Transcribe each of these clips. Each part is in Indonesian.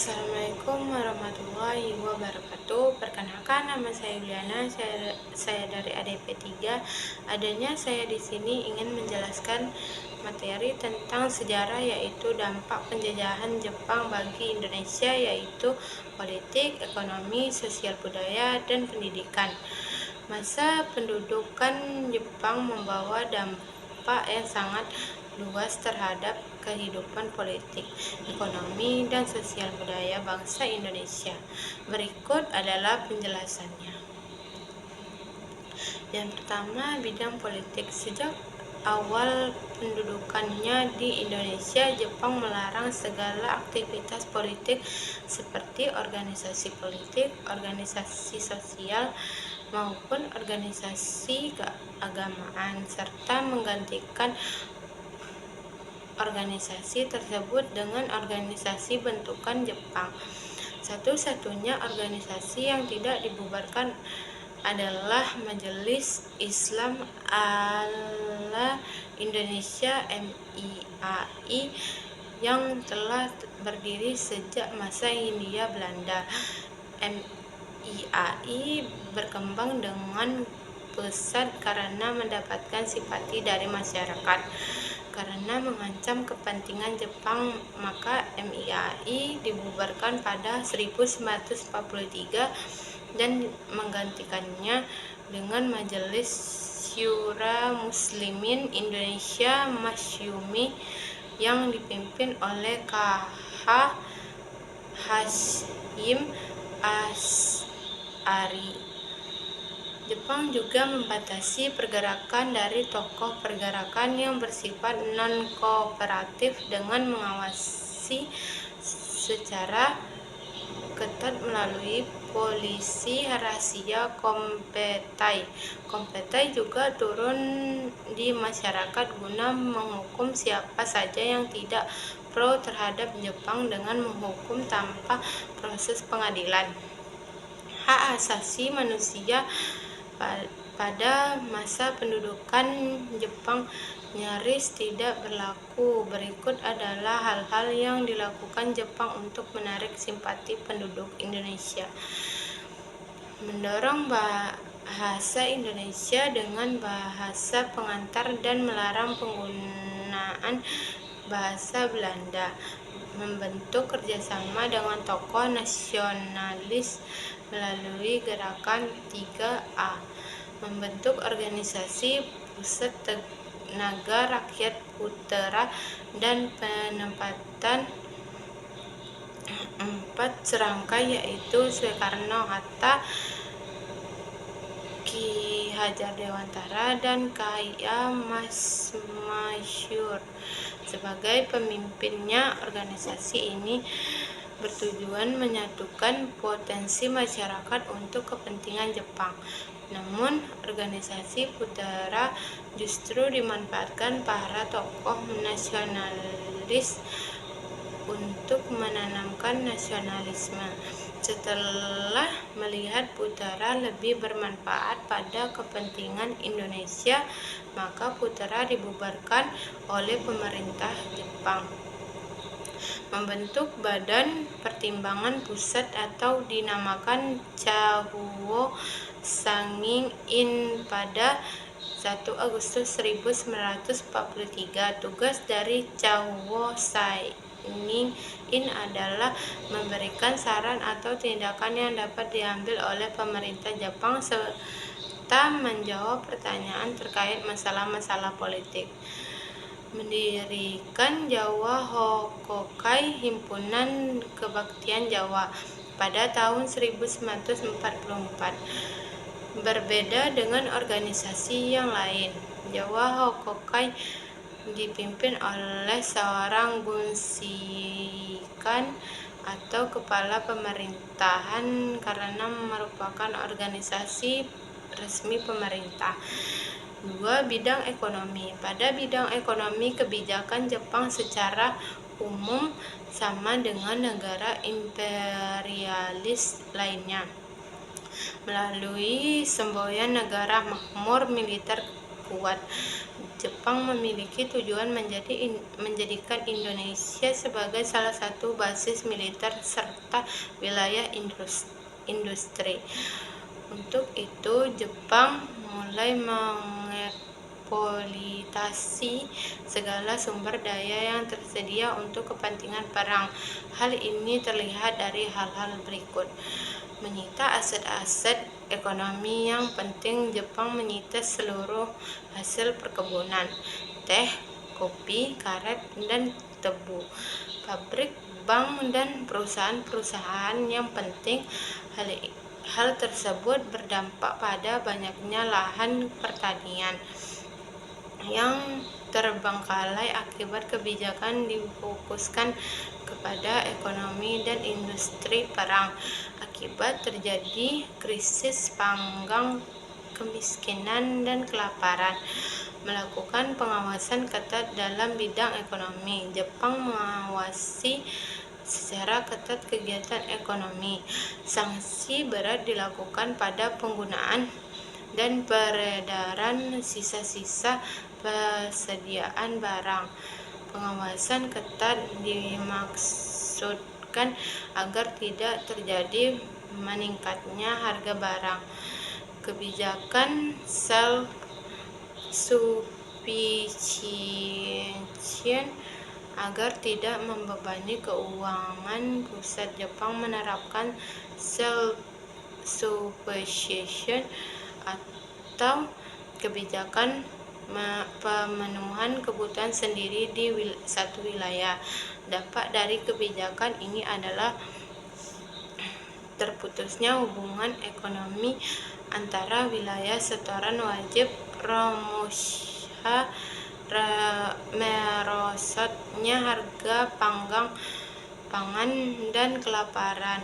Assalamualaikum warahmatullahi wabarakatuh. Perkenalkan, nama saya Yuliana. Saya dari ADP 3. Adanya saya di sini ingin menjelaskan materi tentang sejarah, yaitu dampak penjajahan Jepang bagi Indonesia, yaitu politik, ekonomi, sosial budaya, dan pendidikan. Masa pendudukan Jepang membawa dampak yang sangat luas terhadap kehidupan politik, ekonomi, dan sosial budaya bangsa Indonesia. Berikut adalah penjelasannya. Yang pertama, bidang politik. Sejak awal pendudukannya di Indonesia, Jepang melarang segala aktivitas politik seperti organisasi politik, organisasi sosial, maupun organisasi keagamaan, serta menggantikan organisasi tersebut dengan organisasi bentukan Jepang. Satu-satunya organisasi yang tidak dibubarkan adalah Majelis Islam ala Indonesia (MIAI) yang telah berdiri sejak masa Hindia Belanda. MIAI berkembang dengan pesat karena mendapatkan simpati dari masyarakat. Karena mengancam kepentingan Jepang, maka MIAI dibubarkan pada 1943 dan menggantikannya dengan Majelis Syura Muslimin Indonesia (MASYUMI) yang dipimpin oleh KH Hasyim Asy'ari. Jepang juga membatasi pergerakan dari tokoh pergerakan yang bersifat non-kooperatif dengan mengawasi secara ketat melalui polisi rahasia Kompetai. Kompetai juga turun di masyarakat guna menghukum siapa saja yang tidak pro terhadap Jepang dengan menghukum tanpa proses pengadilan. Hak asasi manusia pada masa pendudukan Jepang nyaris tidak berlaku. Berikut adalah hal-hal yang dilakukan Jepang untuk menarik simpati penduduk Indonesia. Mendorong bahasa Indonesia dengan bahasa pengantar dan melarang penggunaan bahasa Belanda. Membentuk kerjasama dengan tokoh nasionalis melalui gerakan 3A. Membentuk organisasi Pusat Tenaga Rakyat Putra dan penempatan 4 serangkai, yaitu Soekarno-Hatta, Ki Hajar Dewantara, dan K.I.A. Masyur sebagai pemimpinnya. Organisasi ini bertujuan menyatukan potensi masyarakat untuk kepentingan Jepang. Namun, organisasi Putra justru dimanfaatkan para tokoh nasionalis untuk menanamkan nasionalisme. Setelah melihat Putra lebih bermanfaat pada kepentingan Indonesia, maka Putra dibubarkan oleh pemerintah Jepang. Membentuk Badan Pertimbangan Pusat atau dinamakan Chahuo Sangin In pada 1 Agustus 1943. Tugas dari Chahuo Sangin In adalah memberikan saran atau tindakan yang dapat diambil oleh pemerintah Jepang serta menjawab pertanyaan terkait masalah-masalah politik. Mendirikan Jawa Hokokai, Himpunan Kebaktian Jawa, pada tahun 1944. Berbeda dengan organisasi yang lain, Jawa Hokokai dipimpin oleh seorang gunsikan atau kepala pemerintahan karena merupakan organisasi resmi pemerintah. 2. Bidang ekonomi. Pada bidang ekonomi, kebijakan Jepang secara umum sama dengan negara imperialis lainnya. Melalui semboyan negara makmur, militer kuat. Jepang memiliki tujuan menjadikan Indonesia sebagai salah satu basis militer serta wilayah industri. Untuk itu, Jepang mulai mengeksploitasi segala sumber daya yang tersedia untuk kepentingan perang. Hal ini terlihat dari hal-hal berikut. Menyita aset-aset ekonomi yang penting. Jepang menyita seluruh hasil perkebunan, teh, kopi, karet, dan tebu, pabrik, bank, dan perusahaan-perusahaan yang penting. Hal tersebut berdampak pada banyaknya lahan pertanian yang terbengkalai akibat kebijakan difokuskan kepada ekonomi dan industri perang. Akibat terjadi krisis pangan, kemiskinan, dan kelaparan. Melakukan pengawasan ketat dalam bidang ekonomi. Jepang mengawasi secara ketat kegiatan ekonomi. Sanksi berat dilakukan pada penggunaan dan peredaran sisa-sisa persediaan barang. Pengawasan ketat dimaksudkan agar tidak terjadi meningkatnya harga barang. Kebijakan self-sufficient agar tidak membebani keuangan pusat. Jepang menerapkan self-sufficient atau kebijakan pemenuhan kebutuhan sendiri di satu wilayah. Dampak dari kebijakan ini adalah terputusnya hubungan ekonomi antara wilayah, setoran wajib, merosotnya harga pangan, dan kelaparan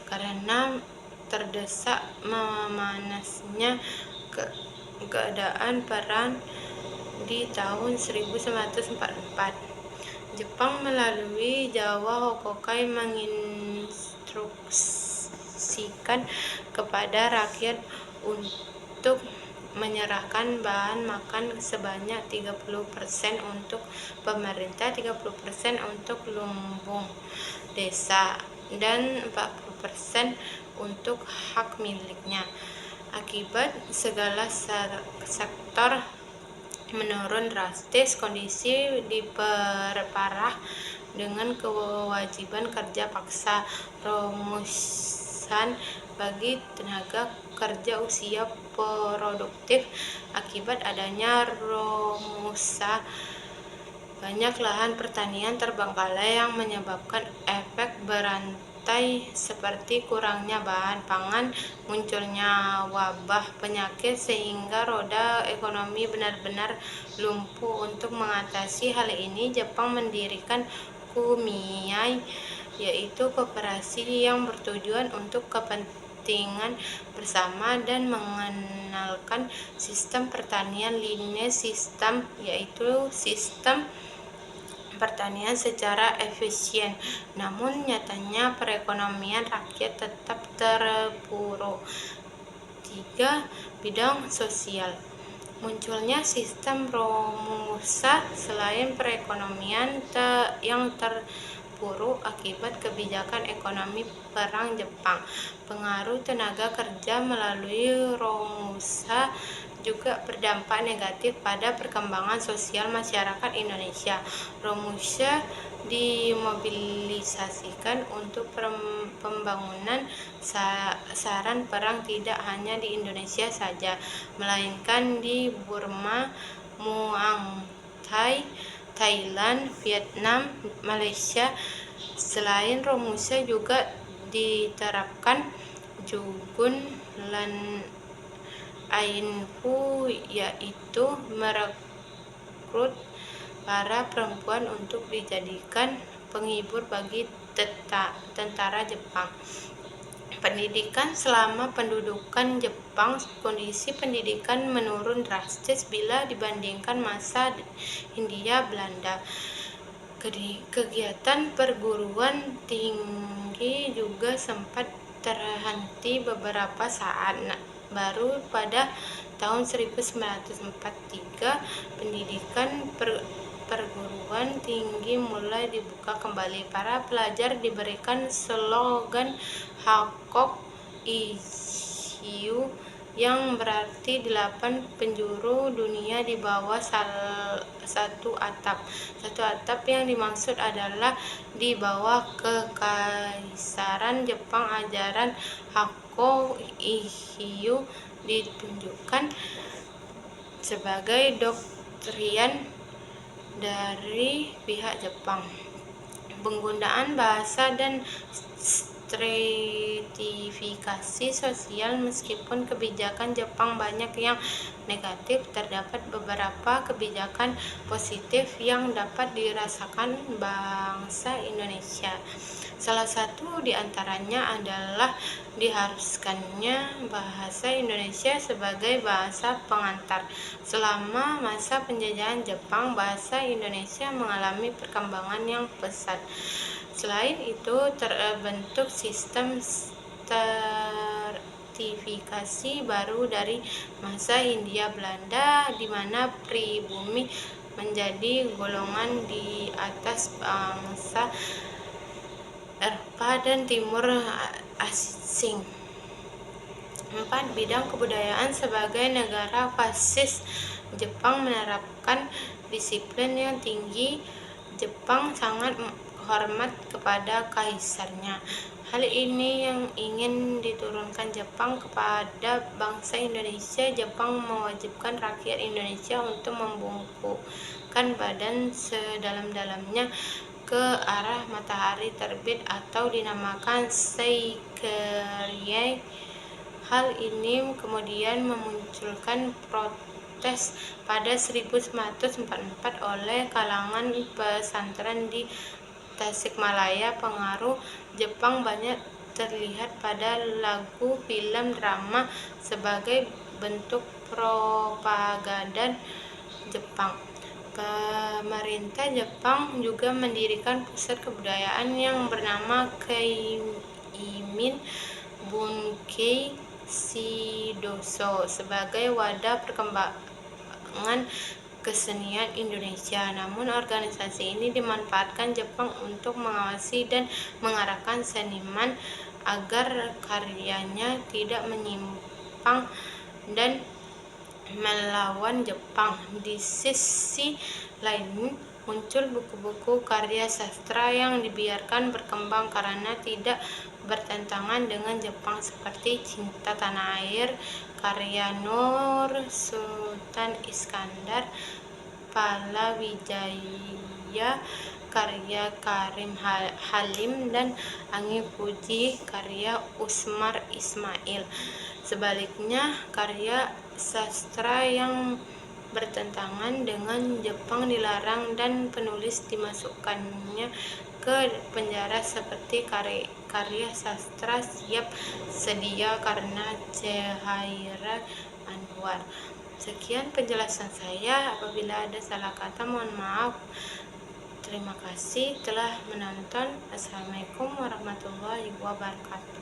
karena terdesak memanasnya keadaan perang di tahun 1944. Jepang melalui Jawa Hokkaido menginstruksikan kepada rakyat untuk menyerahkan bahan makan sebanyak 30% untuk pemerintah, 30% untuk lumbung desa, dan 40% untuk hak miliknya. Akibat segala sektor menurun drastis, kondisi diperparah dengan kewajiban kerja paksa, rumusan bagi tenaga kerja usia produktif. Akibat adanya rumusan, banyak lahan pertanian terbengkalai yang menyebabkan efek berantai seperti kurangnya bahan pangan, munculnya wabah penyakit, sehingga roda ekonomi benar-benar lumpuh. Untuk mengatasi hal ini, Jepang mendirikan Kumiai, yaitu koperasi yang bertujuan untuk kepentingan bersama, dan mengenalkan sistem pertanian linear system, yaitu sistem pertanian secara efisien. Namun nyatanya perekonomian rakyat tetap terpuruk. 3. Bidang sosial. Munculnya sistem romusa selain perekonomian yang terpuruk akibat kebijakan ekonomi perang Jepang. Pengaruh tenaga kerja melalui romusa juga berdampak negatif pada perkembangan sosial masyarakat Indonesia. Romusa dimobilisasikan untuk pembangunan saran perang tidak hanya di Indonesia saja, melainkan di Burma, Muang Thai, Thailand, Vietnam, Malaysia. Selain romusa juga diterapkan Jugun lan Ainfu, yaitu merekrut para perempuan untuk dijadikan penghibur bagi tentara Jepang. Pendidikan. Selama pendudukan Jepang, kondisi pendidikan menurun drastis bila dibandingkan masa Hindia Belanda. Kegiatan perguruan tinggi juga sempat terhenti beberapa saat. Baru pada tahun 1943, pendidikan perguruan tinggi mulai dibuka kembali. Para pelajar diberikan slogan Hakok Isiu yang berarti 8 penjuru dunia di bawah satu atap. Satu atap yang dimaksud adalah di bawah kekaisaran Jepang. Ajaran Hakko Ihiyu ditunjukkan sebagai doktrin dari pihak Jepang. Penggunaan bahasa dan stratifikasi sosial. Meskipun kebijakan Jepang banyak yang negatif, terdapat beberapa kebijakan positif yang dapat dirasakan bangsa Indonesia. Salah satu di antaranya adalah diharuskannya bahasa Indonesia sebagai bahasa pengantar. Selama masa penjajahan Jepang, bahasa Indonesia mengalami perkembangan yang pesat. Selain itu, terbentuk sistem stratifikasi baru dari masa Hindia Belanda, di mana pribumi menjadi golongan di atas bangsa Eropa dan Timur Asing. 4. Bidang kebudayaan. Sebagai negara fasis, Jepang menerapkan disiplin yang tinggi. Jepang sangat hormat kepada kaisarnya. Hal ini yang ingin diturunkan Jepang kepada bangsa Indonesia. Jepang mewajibkan rakyat Indonesia untuk membungkukkan badan sedalam-dalamnya ke arah matahari terbit atau dinamakan Seikerei. Hal ini kemudian memunculkan protes pada 1944 oleh kalangan pesantren di Tasikmalaya. Pengaruh Jepang banyak terlihat pada lagu, film, drama sebagai bentuk propaganda Jepang. Pemerintah Jepang juga mendirikan pusat kebudayaan yang bernama Keimin Bunkei Shidoso sebagai wadah perkembangan kesenian Indonesia. Namun organisasi ini dimanfaatkan Jepang untuk mengawasi dan mengarahkan seniman agar karyanya tidak menyimpang dan melawan Jepang. Di sisi lain, muncul buku-buku karya sastra yang dibiarkan berkembang karena tidak bertentangan dengan Jepang, seperti Cinta Tanah Air karya Nur Sultan Iskandar, Palawijaya karya Karim Halim, dan Angin Puji karya Usmar Ismail. Sebaliknya, karya sastra yang bertentangan dengan Jepang dilarang dan penulis dimasukkannya ke penjara, seperti karya sastra Siap Sedia karena Chairil Anwar. Sekian penjelasan saya. Apabila ada salah kata, mohon maaf. Terima kasih telah menonton. Assalamualaikum warahmatullahi wabarakatuh.